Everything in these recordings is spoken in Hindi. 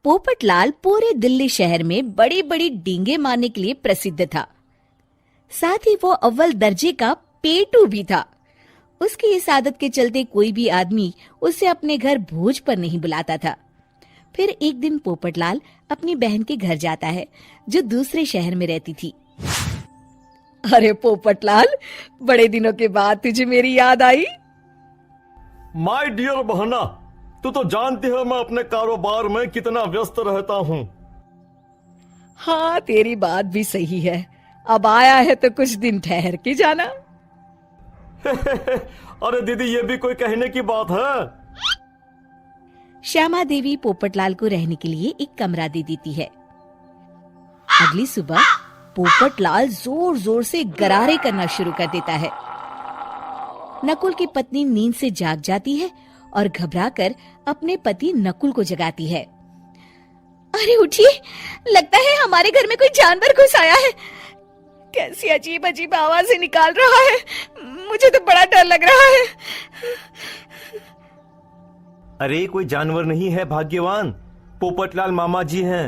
पोपटलाल पूरे दिल्ली शहर में बड़ी बड़ी डींगे मारने के लिए प्रसिद्ध था। साथ ही वो अव्वल दर्जे का पेटू भी था। उसकी इस आदत के चलते कोई भी आदमी उसे अपने घर भोज पर नहीं बुलाता था। फिर एक दिन पोपटलाल अपनी बहन के घर जाता है, जो दूसरे शहर में रहती थी। अरे पोपटलाल, बड़े दिनों के बाद तुझे मेरी याद आई? माय डियर बहना, तू तो जानती है मैं अपने कारोबार में कितना व्यस्त रहता हूँ। हाँ, तेरी बात भी सही है। अब आया है तो कुछ दिन ठहर के जाना। अरे दीदी, ये भी कोई कहने की बात है? श्यामा देवी पोपटलाल को रहने के लिए एक कमरा दे देती है। अगली सुबह पोपटलाल जोर जोर से गरारे करना शुरू कर देता है। नकुल की पत्नी नींद से जाग जाती है और घबराकर अपने पति नकुल को जगाती है। अरे उठिए, लगता है हमारे घर में कोई जानवर घुस आया है। कैसी अजीब अजीब आवाजें निकाल रहा है, मुझे तो बड़ा डर लग रहा है। अरे कोई जानवर नहीं है भाग्यवान, पोपटलाल मामा जी हैं,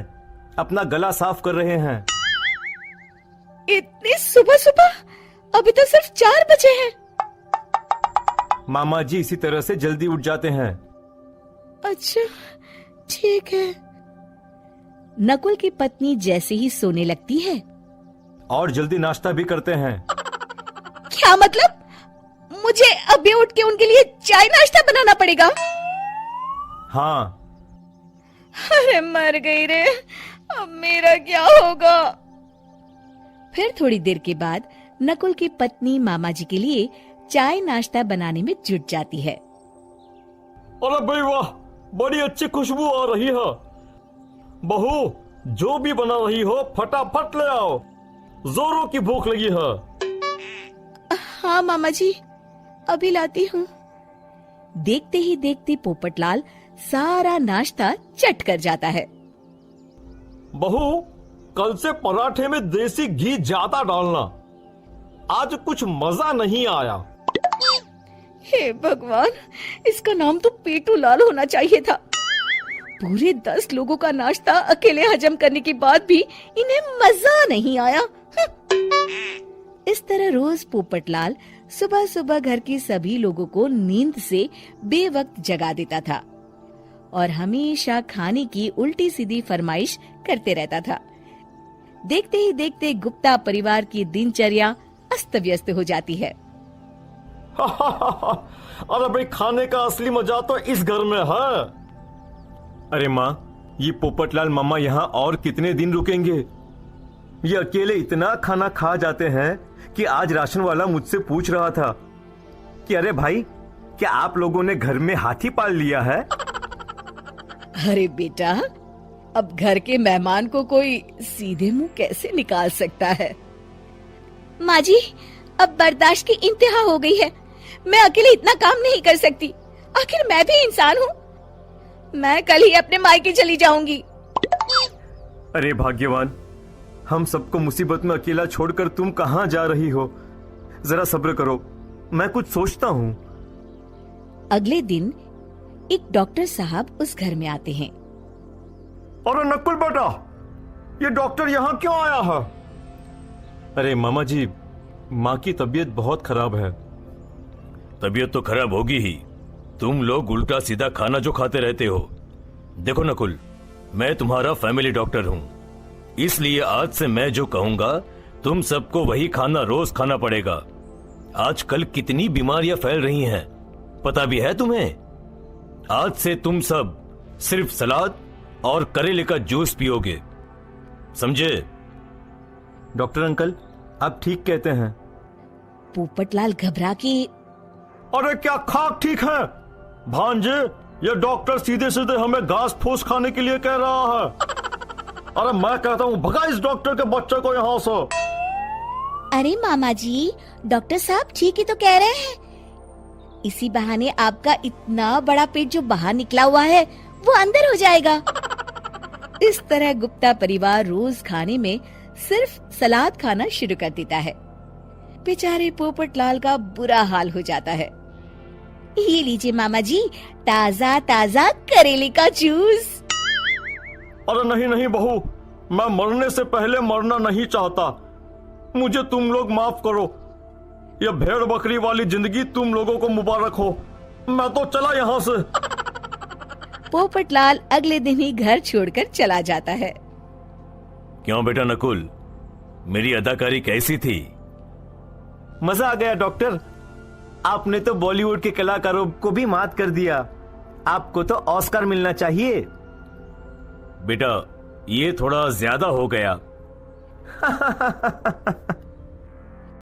अपना गला साफ कर रहे हैं। इतनी सुबह सुबह? अभी तो सिर्फ 4 बजे हैं। मामा जी इसी तरह से जल्दी उठ जाते हैं। अच्छा, ठीक है। नकुल की पत्नी जैसे ही सोने लगती है और जल्दी नाश्ता भी करते हैं। क्या मतलब? मुझे अभी उठ के उनके लिए चाय नाश्ता बनाना पड़ेगा? हाँ। अरे मर गई रे, अब मेरा क्या होगा? फिर थोड़ी देर के बाद नकुल की पत्नी मामा जी के लिए चाय नाश्ता बनाने में जुट जाती है। अरे भाई वाह, बड़ी अच्छी खुशबू आ रही है। बहू, जो भी बना रही हो फटाफट ले आओ, जोरों की भूख लगी है। हाँ मामा जी, अभी लाती हूँ। देखते ही देखते पोपटलाल सारा नाश्ता चट कर जाता है। बहू, कल से पराठे में देसी घी ज्यादा डालना, आज कुछ मजा नहीं आया। हे भगवान, इसका नाम तो पेटू लाल होना चाहिए था। पूरे 10 लोगों का नाश्ता अकेले हजम करने के बाद भी इन्हें मजा नहीं आया। इस तरह रोज पोपटलाल सुबह सुबह घर के सभी लोगों को नींद से बेवक्त जगा देता था और हमेशा खाने की उल्टी सीधी फरमाइश करते रहता था। देखते ही देखते गुप्ता परिवार की दिनचर्या अस्त व्यस्त हो जाती है। अरे भाई, खाने का असली मजा तो इस घर में है। अरे माँ, ये पोपटलाल मामा यहाँ और कितने दिन रुकेंगे? ये अकेले इतना खाना खा जाते हैं कि आज राशन वाला मुझसे पूछ रहा था कि अरे भाई, क्या आप लोगों ने घर में हाथी पाल लिया है? अरे बेटा, अब घर के मेहमान को कोई सीधे मुंह कैसे निकाल सकता है? माँ जी, अब बर्दाश्त की इंतहा हो गई है। मैं अकेले इतना काम नहीं कर सकती। आखिर मैं भी इंसान हूँ। मैं कल ही अपने मायके चली जाऊंगी। अरे भाग्यवान, हम सबको मुसीबत में अकेला छोड़कर तुम कहाँ जा रही हो? जरा सब्र करो, मैं कुछ सोचता हूँ। अगले दिन एक डॉक्टर साहब उस घर में आते हैं। अरे नकुल बेटा, ये डॉक्टर यहाँ क्यों आया है? अरे मामा जी, माँ की तबीयत बहुत खराब है। तबीयत तो खराब होगी ही, तुम लोग उल्टा सीधा खाना जो खाते रहते हो। देखो नकुल, मैं तुम्हारा फैमिली डॉक्टर हूँ, इसलिए आज से मैं जो कहूंगा तुम सबको वही खाना रोज खाना पड़ेगा। आजकल कितनी बीमारियां फैल रही हैं, पता भी है तुम्हें? आज से तुम सब सिर्फ सलाद और करेले का जूस पियोगे, समझे? डॉक्टर अंकल, आप ठीक कहते हैं। पोपटलाल घबरा के, अरे क्या खाक ठीक है भांजे? ये डॉक्टर सीधे सीधे हमें घास फूस खाने के लिए कह रहा है। अरे मैं कहता हूँ भगा इस डॉक्टर के बच्चे को यहाँ से। अरे मामा जी, डॉक्टर साहब ठीक ही तो कह रहे हैं। इसी बहाने आपका इतना बड़ा पेट जो बाहर निकला हुआ है वो अंदर हो जाएगा। इस तरह गुप्ता परिवार रोज खाने में सिर्फ सलाद खाना शुरू कर देता है। बेचारे पोपटलाल का बुरा हाल हो जाता है। ये लीजिए मामा जी, ताजा ताजा करेले का जूस। अरे नहीं नहीं बहू, मैं मरने से पहले मरना नहीं चाहता। मुझे तुम लोग माफ करो। ये भेड़ बकरी वाली जिंदगी तुम लोगों को मुबारक हो। मैं तो चला यहाँ से। पोपटलाल अगले दिन ही घर छोड़कर चला जाता है। क्यों बेटा नकुल, मेरी अदाकारी कैसी थी? मजा आ गया डॉक्टर। आपने तो बॉलीवुड के कलाकारों को भी मात कर दिया। आपको तो ऑस्कर मिलना चाहिए। बेटा ये थोड़ा ज्यादा हो गया।